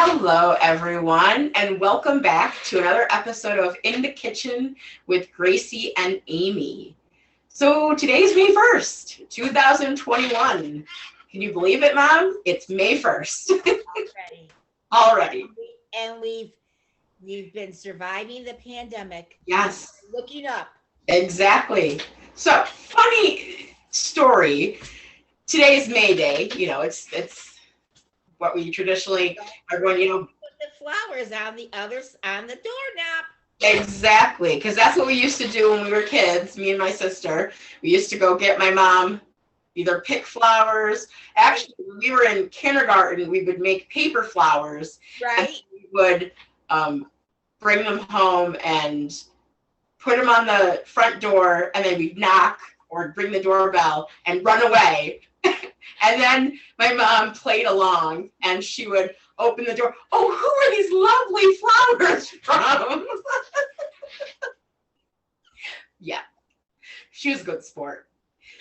Hello, everyone, and welcome back to another episode of In the Kitchen with Gracie and Amy. So today's May 1st, 2021. Can you believe it, Mom? It's May 1st. Already. And we've been surviving the pandemic. Yes. Looking up. Exactly. So, funny story. Today's May Day. You know, it's what we traditionally are going, Put the flowers on the doorknob. Exactly, because that's what we used to do when we were kids, me and my sister. We used to go get my mom, either pick flowers. Actually, when we were in kindergarten, we would make paper flowers. Right. And we would bring them home and put them on the front door, and then we'd knock or ring the doorbell and run away. And then my mom played along, and she would open the door. Oh, who are these lovely flowers from? Yeah, she was a good sport.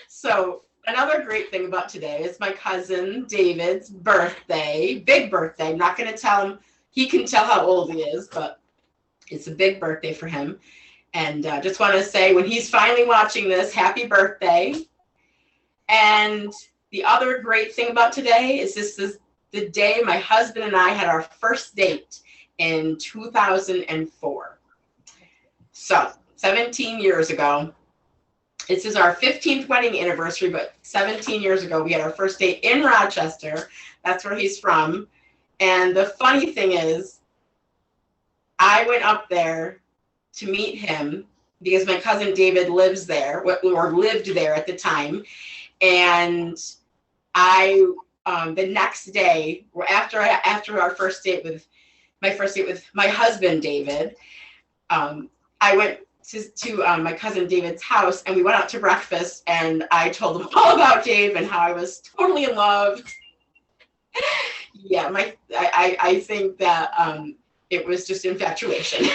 So another great thing about today is my cousin David's birthday. Big birthday. I'm not going to tell him. He can tell how old he is, but it's a big birthday for him. And just want to say, when he's finally watching this, happy birthday. And the other great thing about today is this is the day my husband and I had our first date in 2004. So 17 years ago. This is our 15th wedding anniversary, but 17 years ago we had our first date in Rochester. That's where he's from. And the funny thing is, I went up there to meet him because my cousin David lives there, or lived there at the time. And I, the next day, after our first date with my husband David, I went to my cousin David's house, and we went out to breakfast, and I told him all about Dave and how I was totally in love. Yeah, I think that it was just infatuation.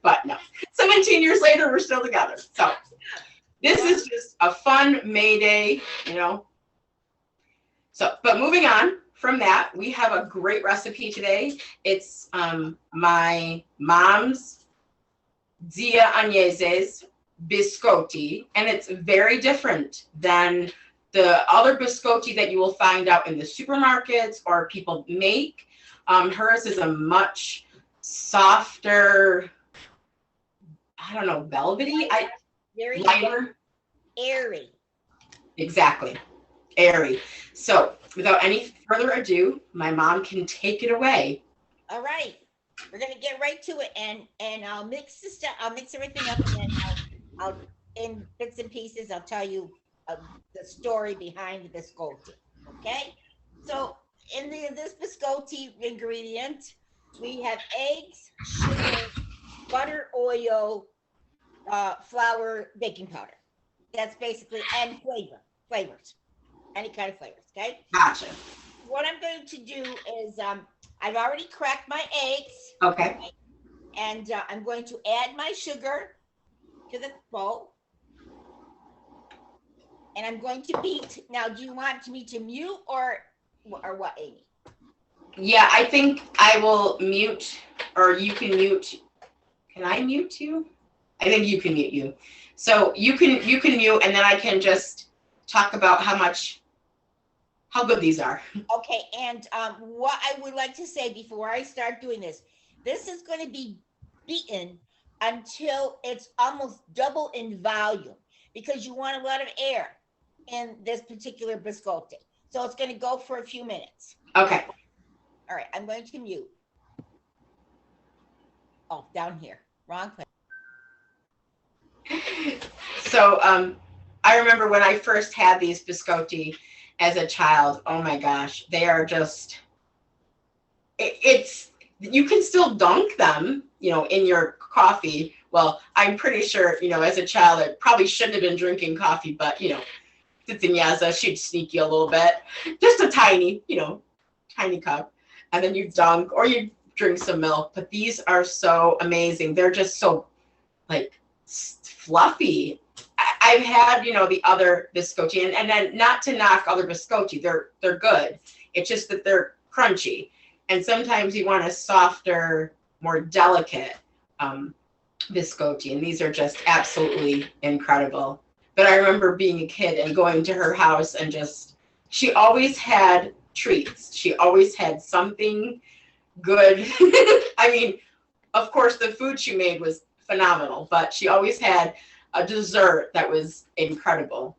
But no, 17 years later, we're still together. So this is just a fun May Day, you know. So, but moving on from that, we have a great recipe today. It's my mom's Zia Agnesa's Biscotti, and it's very different than the other biscotti that you will find out in the supermarkets or people make. Hers is a much softer, I don't know, velvety, Very lighter, airy. Exactly, airy. So without any further ado, my mom can take it away. All right, we're gonna get right to it, and I'll mix the stuff. I'll mix everything up, and then I'll in bits and pieces. I'll tell you the story behind the biscotti. Okay, so in this biscotti ingredient, we have eggs, sugar, butter, oil, flour, baking powder. That's basically, and flavors, any kind of flavors. Okay. Gotcha. What I'm going to do is I've already cracked my eggs. Okay. And I'm going to add my sugar to the bowl. And I'm going to beat. Now, do you want me to mute or what, Amy? Yeah, I think I will mute, or you can mute. Can I mute you? I think you can mute you. So you can mute, and then I can just talk about how good these are. Okay, and what I would like to say before I start doing this is going to be beaten until it's almost double in volume, because you want a lot of air in this particular biscotti. So it's going to go for a few minutes. Okay. All right, I'm going to mute. Oh, down here, wrong place. So I remember when I first had these biscotti as a child. Oh my gosh, they are just, it's, you can still dunk them, you know, in your coffee. Well, I'm pretty sure, you know, as a child, I probably shouldn't have been drinking coffee, but, you know, Zia Agnesa, she'd sneak you a little bit, just a tiny, you know, tiny cup, and then you dunk, or you drink some milk. But these are so amazing. They're just so, like, fluffy. I've had, you know, the other biscotti, and then not to knock other biscotti, they're good. It's just that they're crunchy. And sometimes you want a softer, more delicate biscotti. And these are just absolutely incredible. But I remember being a kid and going to her house and just, she always had treats. She always had something good. I mean, of course, the food she made was phenomenal, but she always had a dessert that was incredible.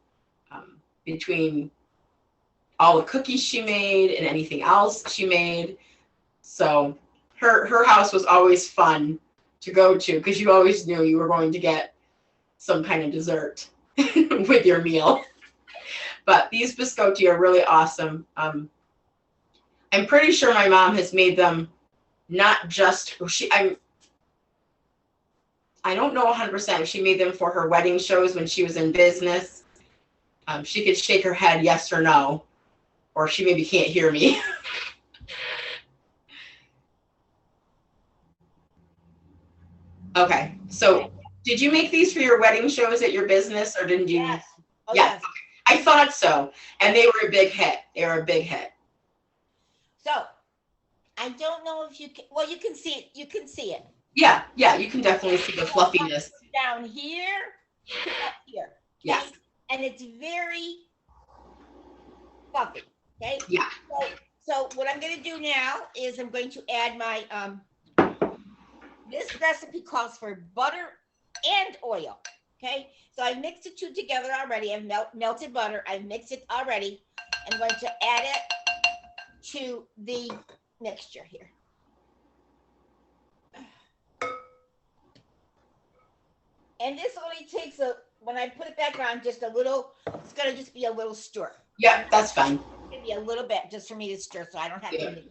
Between all the cookies she made and anything else she made. So her house was always fun to go to because you always knew you were going to get some kind of dessert with your meal. But these biscotti are really awesome. I'm pretty sure my mom has made them not just I don't know 100% if she made them for her wedding shows when she was in business. She could shake her head yes or no, or she maybe can't hear me. Okay, so did you make these for your wedding shows at your business, or didn't you? Yes. Oh, yes. yes. I thought so, and they were a big hit. They were a big hit. So I don't know if you can. Well, you can see it. You can see it. Yeah, you can definitely see the fluffiness down here to up here. Yes. Okay? And it's very fluffy. Okay. Yeah. So what I'm going to do now is I'm going to add my this recipe calls for butter and oil. Okay. So I mixed the two together already. I've melted butter. I've mixed it already. I'm going to add it to the mixture here. And this only takes when I put it back on, just a little, it's going to just be a little stir. Yeah, that's fine. Maybe a little bit just for me to stir so I don't have to.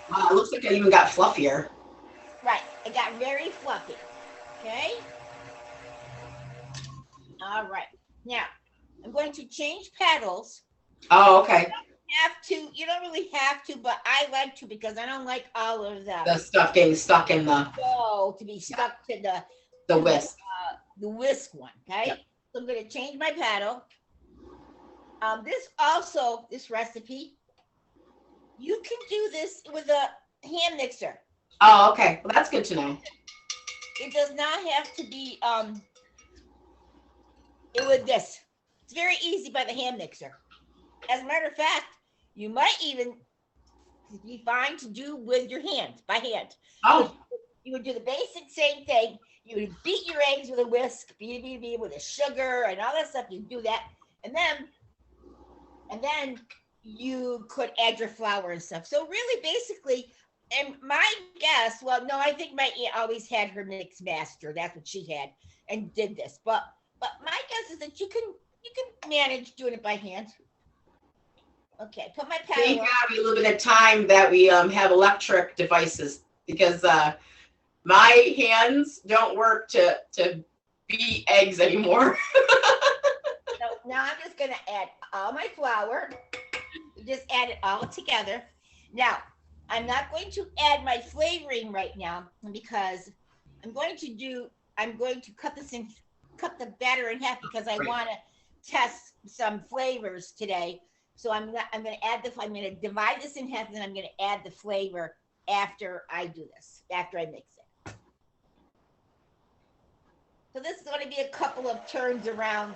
Wow, it looks like it even got fluffier. Right, it got very fluffy. Okay. All right. Now, I'm going to change paddles. Oh, okay. You don't really have to, but I like to because I don't like all of the stuff getting stuck in the to be stuck to the whisk. The whisk one. Okay. Yep. So I'm going to change my paddle. This recipe, you can do this with a hand mixer. Oh, okay. Well, that's good to know. It does not have to be with this. It's very easy by the hand mixer. As a matter of fact, you might even be fine to do with your hand, by hand. Oh. You would do the basic same thing. You would beat your eggs with a whisk, beat with the sugar and all that stuff. You do that. And then you could add your flour and stuff. So really basically, and my guess, well, no, I think my aunt always had her mix master. That's what she had and did this. But my guess is that you can manage doing it by hand. Okay, put my paddle. Thank God we live in a time that we have electric devices because my hands don't work to beat eggs anymore. So now I'm just going to add all my flour. Just add it all together. Now, I'm not going to add my flavoring right now because I'm going to cut the batter in half because I want to test some flavors today. So I'm going to divide this in half and then I'm going to add the flavor after I do this, after I mix it. So this is going to be a couple of turns around.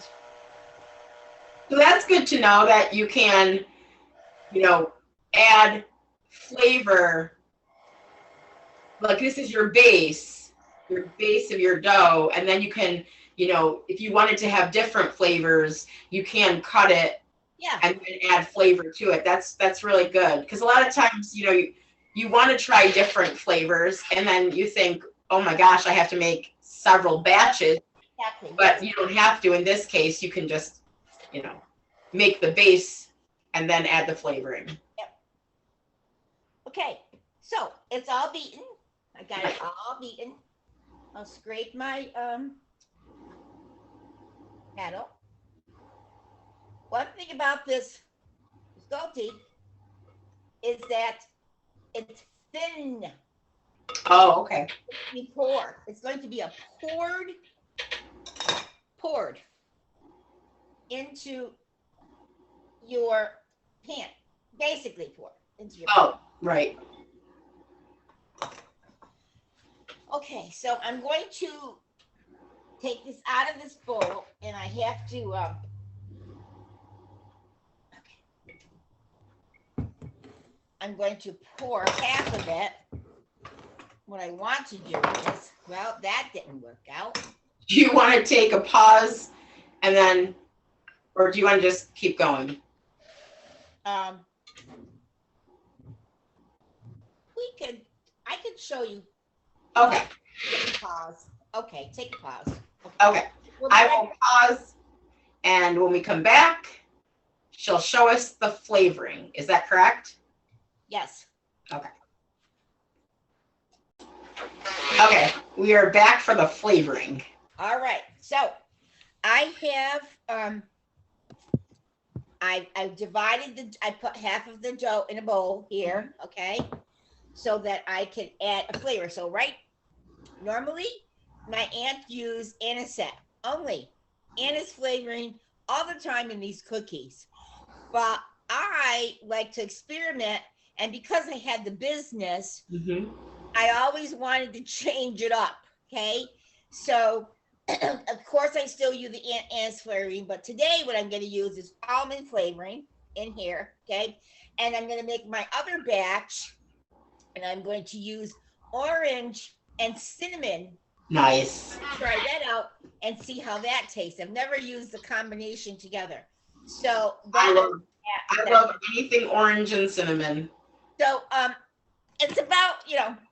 So that's good to know that you can, add flavor. Like this is your base of your dough. And then you can, if you wanted to have different flavors, you can cut it. Yeah. And add flavor to it. That's really good. Because a lot of times, you want to try different flavors and then you think, oh my gosh, I have to make several batches. Exactly. But you don't have to. In this case, you can just, make the base and then add the flavoring. Yep. Okay. So it's all beaten. I got it all beaten. I'll scrape my paddle. One thing about this biscotti is that it's thin. Oh, okay. It's going to be a poured into your pan. Basically pour into your pan. Oh, right. Okay, so I'm going to take this out of this bowl, and I have to. Okay. I'm going to pour half of it. What I want to do is, well, that didn't work out. Do you want to take a pause and then, or do you want to just keep going? I could show you. Okay. Take a pause. Okay, take a pause. Okay. I will pause, and when we come back, she'll show us the flavoring. Is that correct? Yes. Okay. Okay, we are back for the flavoring. All right. So I have I've divided I put half of the dough in a bowl here, okay, so that I can add a flavor. So normally my aunt used anisette only. Anise flavoring all the time in these cookies, but I like to experiment, and because I had the business, I always wanted to change it up. Okay, so of course I still use the anise flavoring, but today what I'm going to use is almond flavoring in here. Okay, and I'm going to make my other batch, and I'm going to use orange and cinnamon. Nice. Try that out and see how that tastes. I've never used the combination together, so I love anything orange and cinnamon. So it's about,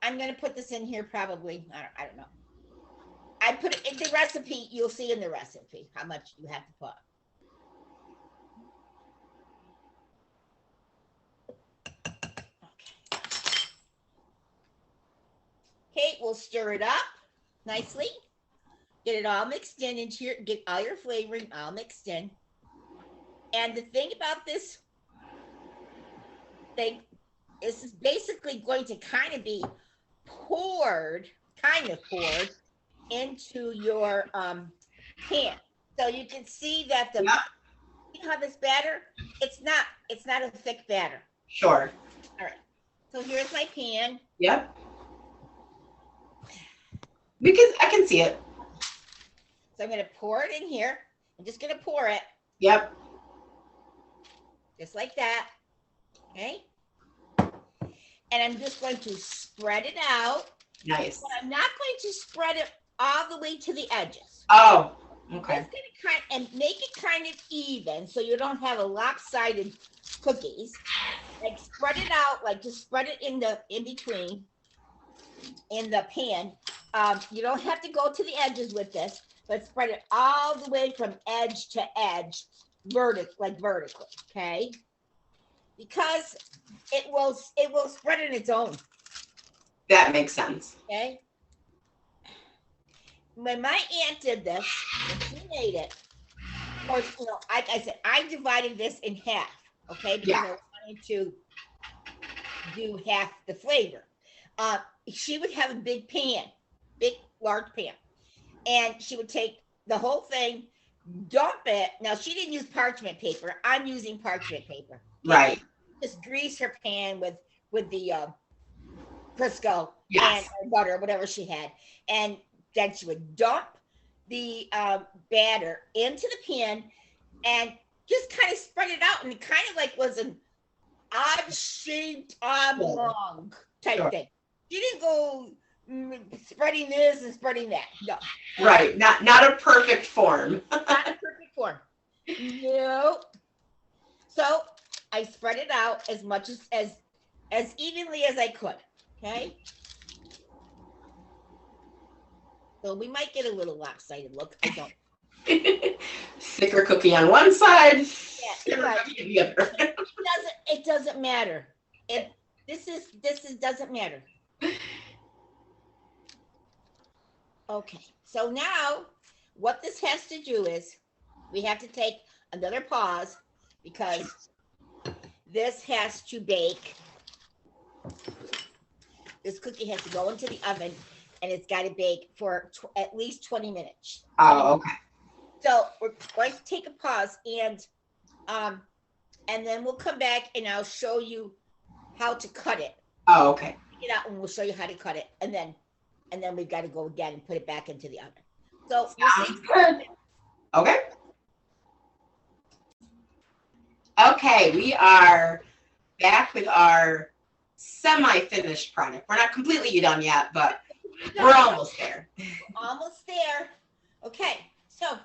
I'm going to put this in here probably. I don't know. I put it in the recipe. You'll see in the recipe how much you have to put. Okay, we'll stir it up nicely. Get it all mixed in into get all your flavoring all mixed in. And the thing about this thing, this is basically going to kind of poured into your pan. So you can see that see how this batter, it's not a thick batter. Sure. All right. So here's my pan. Yep. I can see it. So I'm going to pour it in here. I'm just going to pour it. Yep. Just like that. Okay. And I'm just going to spread it out. Nice. But I'm not going to spread it all the way to the edges. Oh, okay. Just gonna and make it kind of even so you don't have a lopsided cookies. Like spread it out, like just spread it in between in the pan. You don't have to go to the edges with this, but spread it all the way from edge to edge, vertically, okay? Because it will spread on its own. That makes sense. Okay. When my aunt did this, when she made it, of course, like I said, I divided this in half, okay? Because I wanted to do half the flavor. She would have a big pan, large pan, and she would take the whole thing, dump it. Now, she didn't use parchment paper. I'm using parchment paper. Okay? Right. Just grease her pan with the Crisco Yes. and butter, whatever she had, and then she would dump the batter into the pan and just kind of spread it out, and it kind of like was an odd-shaped oblong type thing. She didn't go spreading this and spreading that. No. Right. Not a perfect form. Not a perfect form. No. So I spread it out as much as evenly as I could. Okay. So we might get a little lopsided look. I don't. Thicker cookie on one side, thinner cookie on the other. It doesn't matter. This doesn't matter. Okay. So now what this has to do is we have to take another pause because this has to bake. This cookie has to go into the oven, and it's got to bake for at least 20 minutes. Oh, okay. So we're going to take a pause, and and then we'll come back and I'll show you how to cut it. Oh, okay. Take it out and we'll show you how to cut it, and then we've got to go again and put it back into the oven. So we'll see. Good. Okay. Okay, we are back with our semi-finished product. We're not completely done yet, but we're almost there. Almost there. Okay, so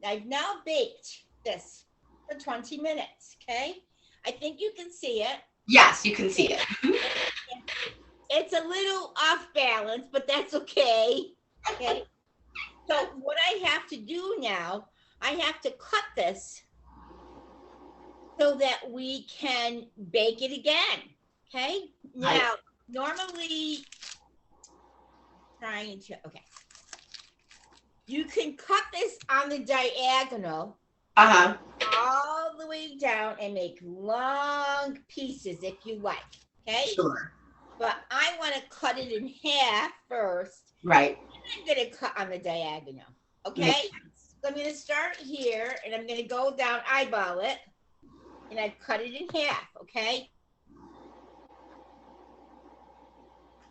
I've now baked this for 20 minutes, okay? I think you can see it. Yes, you can see it. It's a little off balance, but that's okay. Okay. So what I have to do now, I have to cut this so that we can bake it again. Okay. Now, normally okay. You can cut this on the diagonal. All the way down and make long pieces if you like. Okay. Sure. But I want to cut it in half first. Right. And I'm going to cut on the diagonal. Okay. So I'm going to start here and I'm going to go down, eyeball it, and I cut it in half. Okay.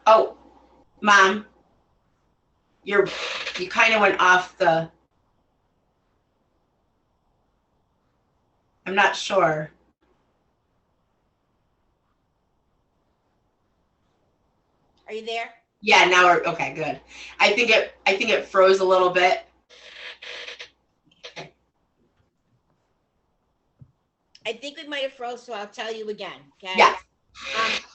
Oh, Mom, you kind of went off the. I'm not sure. Are you there? Yeah, now we're okay, good. I think it froze a little bit. Okay. I think we might have froze, so I'll tell you again. Okay. Yes.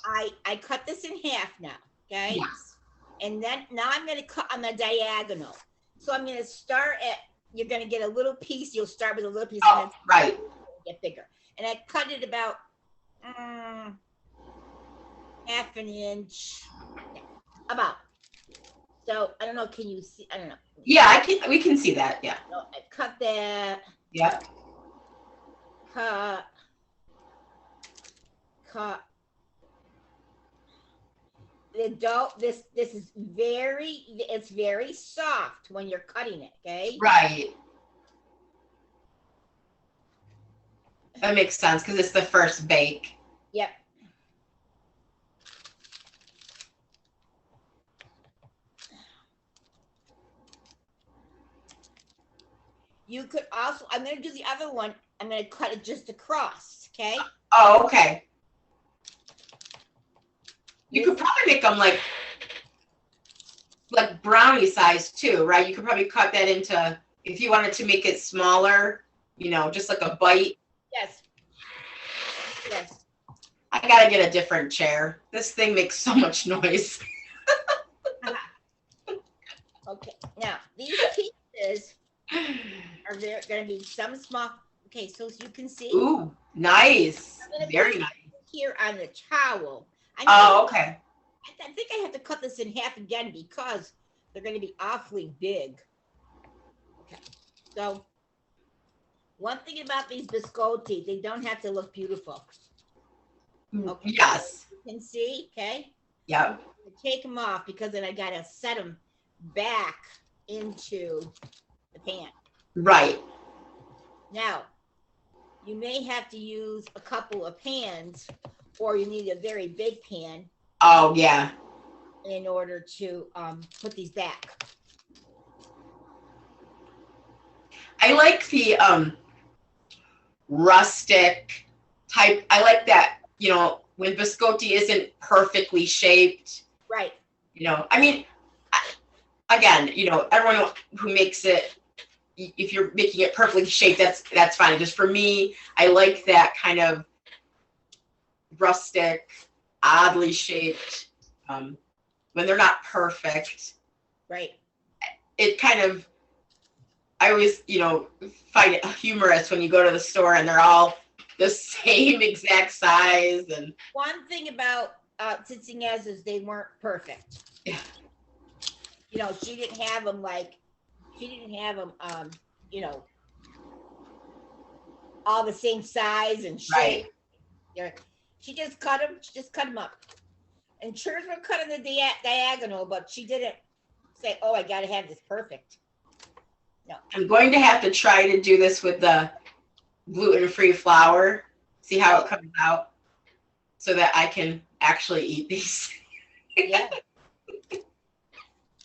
I cut this in half now. Okay. Yes. And then now I'm going to cut on the diagonal. So I'm going to start at. You're going to get a little piece. You'll start with a little piece. Oh, and then right. Get bigger. And I cut it about half an inch. Yeah, about. So I don't know. Can you see? I don't know. Yeah, we can see that. Yeah. So I cut that. Yeah. Cut. The dough. This is it's very soft when you're cutting it. Okay. Right. That makes sense because it's the first bake. Yep. You could also, I'm going to do the other one. I'm going to cut it just across. Okay. Oh, okay. You could probably make them like brownie size too, right? You could probably cut that into, if you wanted to make it smaller, just like a bite. Yes. Yes. I gotta get a different chair. This thing makes so much noise. Okay. Now these pieces are going to be some small. Okay, so as you can see. Ooh, nice. Very nice. Here on the towel. Oh, okay. I think I have to cut this in half again because they're going to be awfully big. Okay. So one thing about these biscotti, they don't have to look beautiful. Okay. Yes. You can see, okay? Yep. Take them off because then I got to set them back into the pan. Right. Now, you may have to use a couple of pans or you need a very big pan. Oh, yeah. In order to put these back. I like the rustic type. I like that, when biscotti isn't perfectly shaped. Right. I mean, again, everyone who makes it, if you're making it perfectly shaped, that's fine. Just for me, I like that kind of rustic, oddly shaped, when they're not perfect. Right. It kind of, I always, find it humorous when you go to the store and they're all the same exact size. And one thing about Zia Agnesa is they weren't perfect. Yeah. She didn't have them all the same size and shape. Right. She just cut them up. And hers were cut on the diagonal, but she didn't say, oh, I got to have this perfect. No. I'm going to have to try to do this with the gluten-free flour. See how it comes out? So that I can actually eat these. Yeah.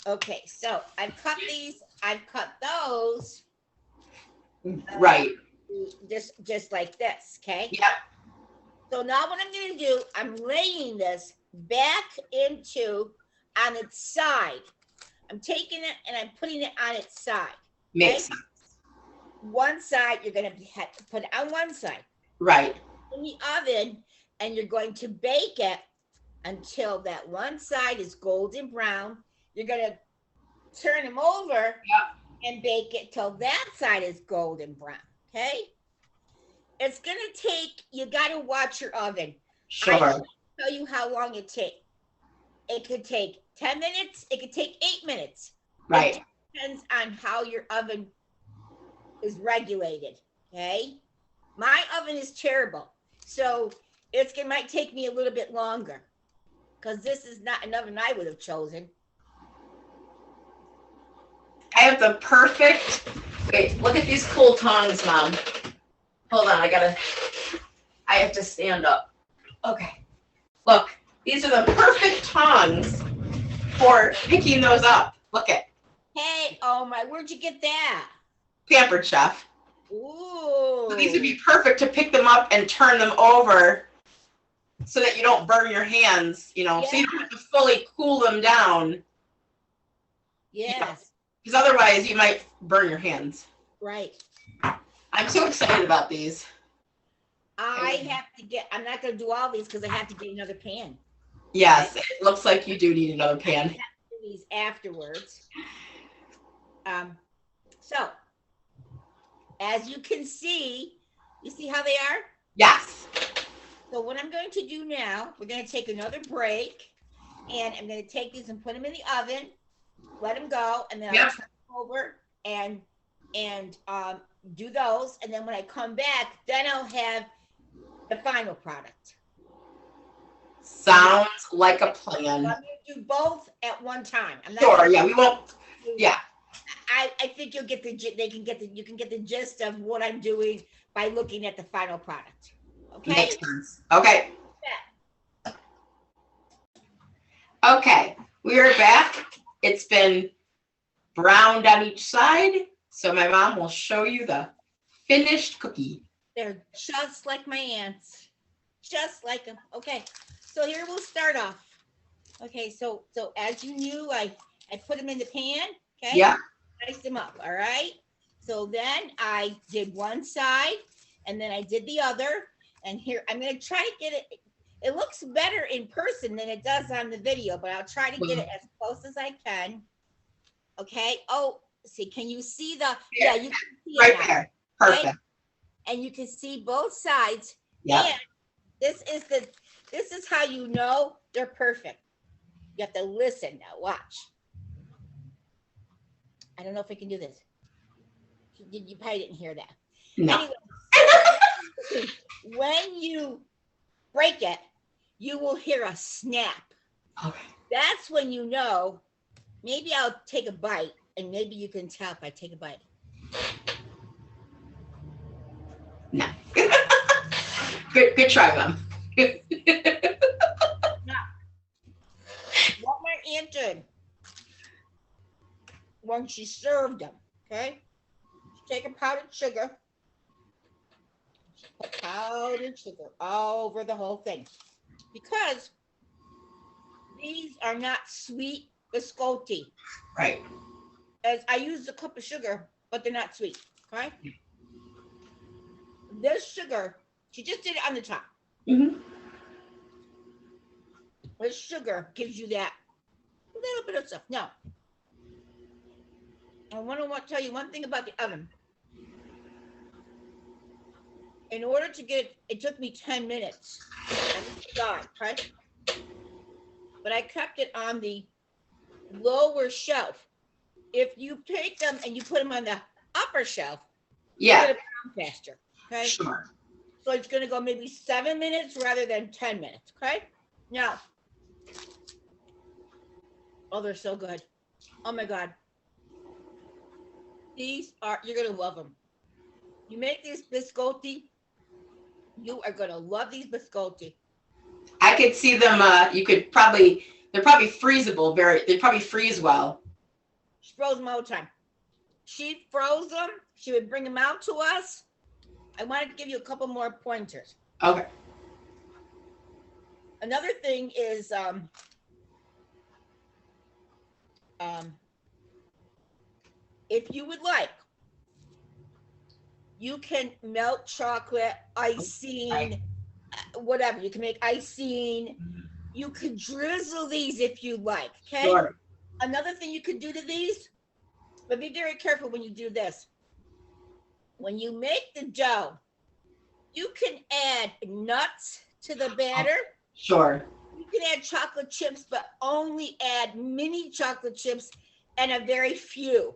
Okay, so I've cut these. I've cut those. Right. Just like this. Okay. Yep. So now what I'm going to do, I'm laying this back into on its side. I'm taking it and I'm putting it on its side. Makes sense. One side, you're going to have to put it on one side. Right. In the oven, and you're going to bake it until that one side is golden brown. You're going to turn them over and bake it till that side is golden brown. Okay? It's going to take, you got to watch your oven. Sure. I can't tell you how long it takes. It could take 10 minutes. It could take 8 minutes. Right. It depends on how your oven is regulated. Okay? My oven is terrible. So it might take me a little bit longer because this is not an oven I would have chosen. I have the perfect, wait, look at these cool tongs, Mom. Hold on, I have to stand up. Okay. Look, these are the perfect tongs for picking those up. Look at. Hey, oh my, where'd you get that? Pampered Chef. Ooh. So these would be perfect to pick them up and turn them over so that you don't burn your hands, so you don't have to fully cool them down. Yes. Because otherwise you might burn your hands. Right. I'm so excited about these. I'm not going to do all these because I have to get another pan. Yes, it looks like you do need another pan. I have to do these afterwards. So, as you can see, you see how they are? Yes. So what I'm going to do now, we're going to take another break, and I'm going to take these and put them in the oven, let them go, and then I'll turn them over and do those. And then when I come back, then I'll have the final product. Sounds like a plan. So I'm going to do both at one time. I'm not Sure. Yeah, we won't. Yeah. I think you can get the gist of what I'm doing by looking at the final product. Okay. Makes sense. Okay. Okay, we are back. It's been browned on each side, so my mom will show you the finished cookie. They're just like my aunts, just like them. Okay, so here we'll start off. Okay, so as you knew, I put them in the pan. Okay. Yeah. Slice them up. All right. So then I did one side, and then I did the other. And here I'm going to try to get it. It looks better in person than it does on the video, but I'll try to get it as close as I can. Okay. Oh, see, can you see the? Yeah, you can see right it now. there. Perfect. Okay? And you can see both sides. Yeah. And this is how you know they're perfect. You have to listen now. Watch. I don't know if I can do this. You probably didn't hear that. No. Anyway, when you break it, you will hear a snap. Okay. That's when you know. Maybe I'll take a bite, and maybe you can tell if I take a bite. No. Good try, Mom. Now, what my aunt did when she served them, okay? She take a powdered sugar. She put powdered sugar all over the whole thing. Because these are not sweet biscotti. Right. As I used a cup of sugar, but they're not sweet, okay? This sugar, she just did it on the top. Mm-hmm. This sugar gives you that little bit of stuff. Now, I want to tell you one thing about the oven. In order to get it took me 10 minutes. Okay? But I kept it on the lower shelf. If you take them and you put them on the upper shelf, Yeah. you're gonna brown faster. Okay. Sure. So it's gonna go maybe 7 minutes rather than 10 minutes. Okay. Now. Oh, they're so good. Oh my God. You're gonna love them. You make these biscotti You are gonna love these biscotti. I could see them. They're probably freezable. They probably freeze well. She froze them all the time. She froze them. She would bring them out to us. I wanted to give you a couple more pointers. Okay. Another thing is if you would like, you can melt chocolate, icing, Right. whatever. You can make icing. You could drizzle these if you like. Okay. Sure. Another thing you could do to these, but be very careful when you do this. When you make the dough, you can add nuts to the batter. Sure. You can add chocolate chips, but only add mini chocolate chips and a very few.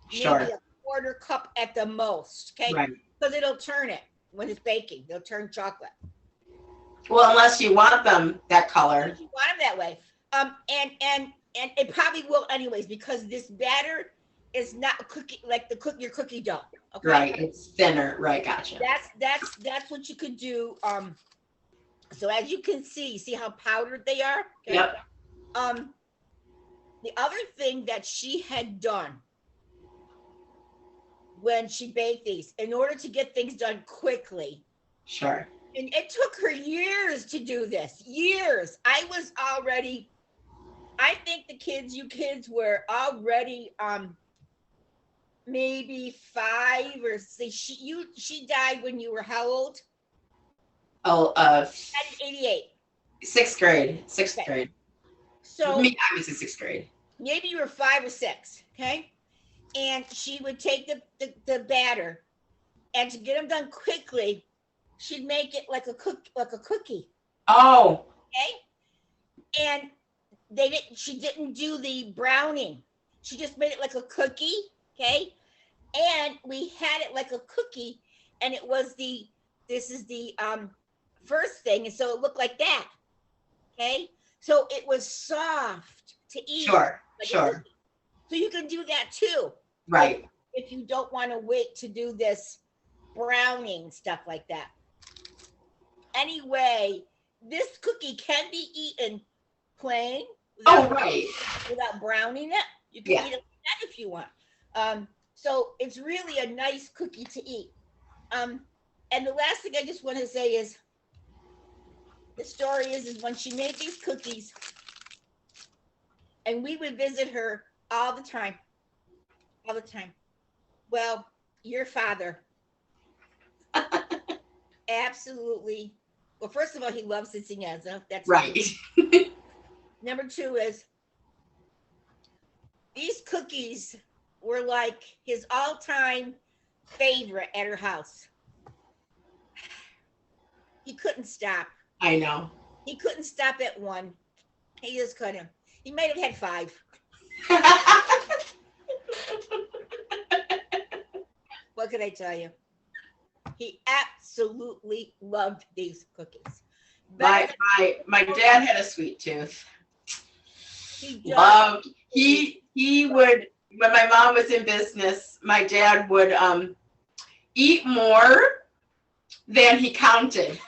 Sure. Maybe a quarter cup at the most. Okay. Right. Because it'll turn it when it's baking. They'll turn chocolate. Well, unless you want them that color. If you want them that way. And it probably will anyways, because this batter is not a cookie like your cookie dough. Okay. Right. It's thinner. Right. Gotcha. That's what you could do. So as you can see how powdered they are. Okay? Yep. The other thing that she had done when she baked these, in order to get things done quickly. Sure. And it took her years to do this. Years. I think you kids were already maybe 5 or 6. She died when you were how old? Oh, 88. Sixth grade. Sixth Okay. grade. So Me, I was in sixth grade. maybe you were 5 or 6, okay? And she would take the batter, and to get them done quickly, she'd make it like a cookie. Oh. Okay. And she didn't do the browning. She just made it like a cookie. Okay. And we had it like a cookie, and it was this is the first thing. And so it looked like that. Okay. So it was soft to eat. Sure. Like Sure. so you can do that too. Right. If you don't want to wait to do this browning stuff like that. Anyway, this cookie can be eaten plain. Right. Without browning it. You can eat it like that if you want. So it's really a nice cookie to eat. And the last thing I just want to say is, the story is when she made these cookies, and we would visit her all the time. All the time. Well, your father absolutely. Well, first of all, he loves Zia Agnesa. That's right. Number 2 is these cookies were like his all-time favorite at her house. He couldn't stop. I know. He couldn't stop at 1. He just couldn't. He might have had 5. What could I tell you? He absolutely loved these cookies. My dad had a sweet tooth. He would, when my mom was in business, my dad would eat more than he counted.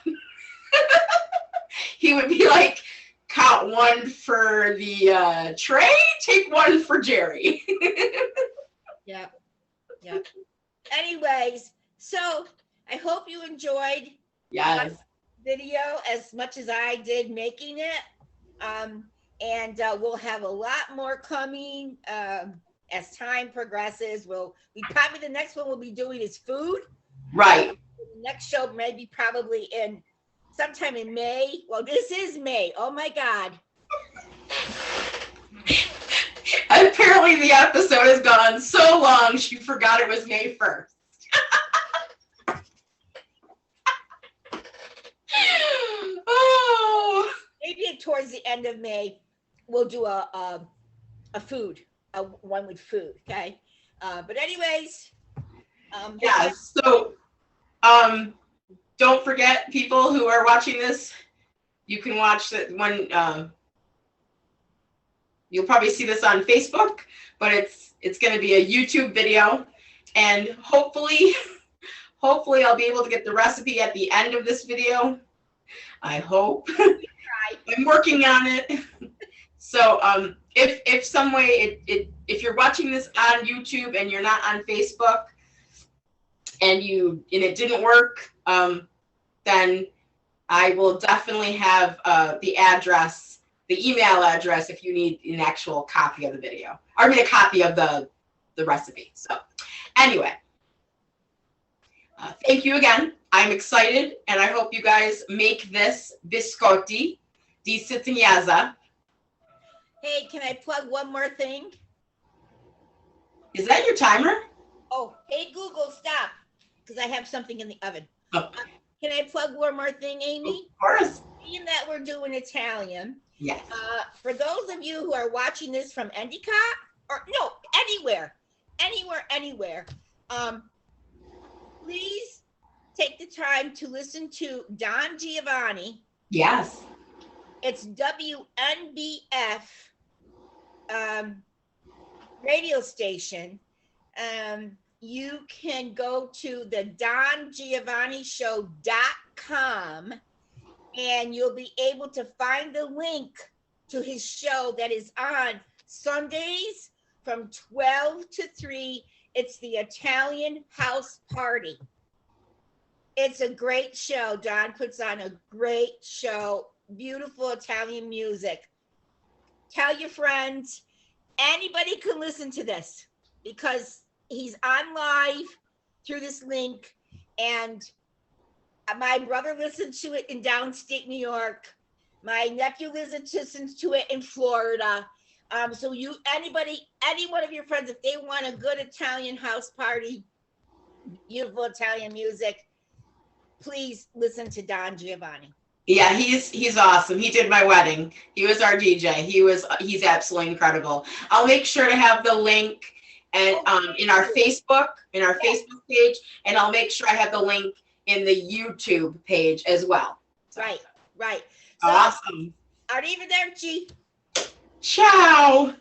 He would be like, count 1 for the tray, take 1 for Jerry. Yeah. Anyways, so I hope you enjoyed Yes. my video as much as I did making it. And we'll have a lot more coming as time progresses. Probably the next one we'll be doing is food. Right. The next show maybe probably sometime in May. Well, this is May. Oh my God. Apparently the episode has gone so long she forgot it was May 1st. Oh. Maybe towards the end of May, we'll do a one with food, okay? But anyways, yeah. So, don't forget, people who are watching this, you can watch that when you'll probably see this on Facebook, but it's going to be a YouTube video, and hopefully Hopefully I'll be able to get the recipe at the end of this video. I hope. I'm working on it. So if some way if you're watching this on YouTube and you're not on Facebook and it didn't work, then I will definitely have the address, the email address if you need an actual copy of the video. I mean a copy of the recipe. So anyway, thank you again. I'm excited and I hope you guys make this biscotti di Zia Agnesa. Hey, can I plug one more thing? Is that your timer? Oh, hey, Google, stop, because I have something in the oven. Oh. Can I plug one more thing, Amy? Of course. Being that we're doing Italian, Yes. For those of you who are watching this from Endicott, or no, anywhere, please take the time to listen to Don Giovanni. Yes. It's WNBF radio station. You can go to the dongiovannyshow.com and you'll be able to find the link to his show that is on Sundays from 12 to 3. It's the Italian House Party. It's a great show. Don puts on a great show, beautiful Italian music. Tell your friends, anybody can listen to this because he's on live through this link, and my brother listens to it in downstate New York. My nephew listens to it in Florida. So any one of your friends, if they want a good Italian house party, beautiful Italian music, please listen to Don Giovanni. Yeah, he's awesome. He did my wedding. He was our DJ. He's absolutely incredible. I'll make sure to have the link and in our Facebook Facebook page, and I'll make sure I have the link in the YouTube page as well. Right. So, awesome. Arrivederci. Ciao.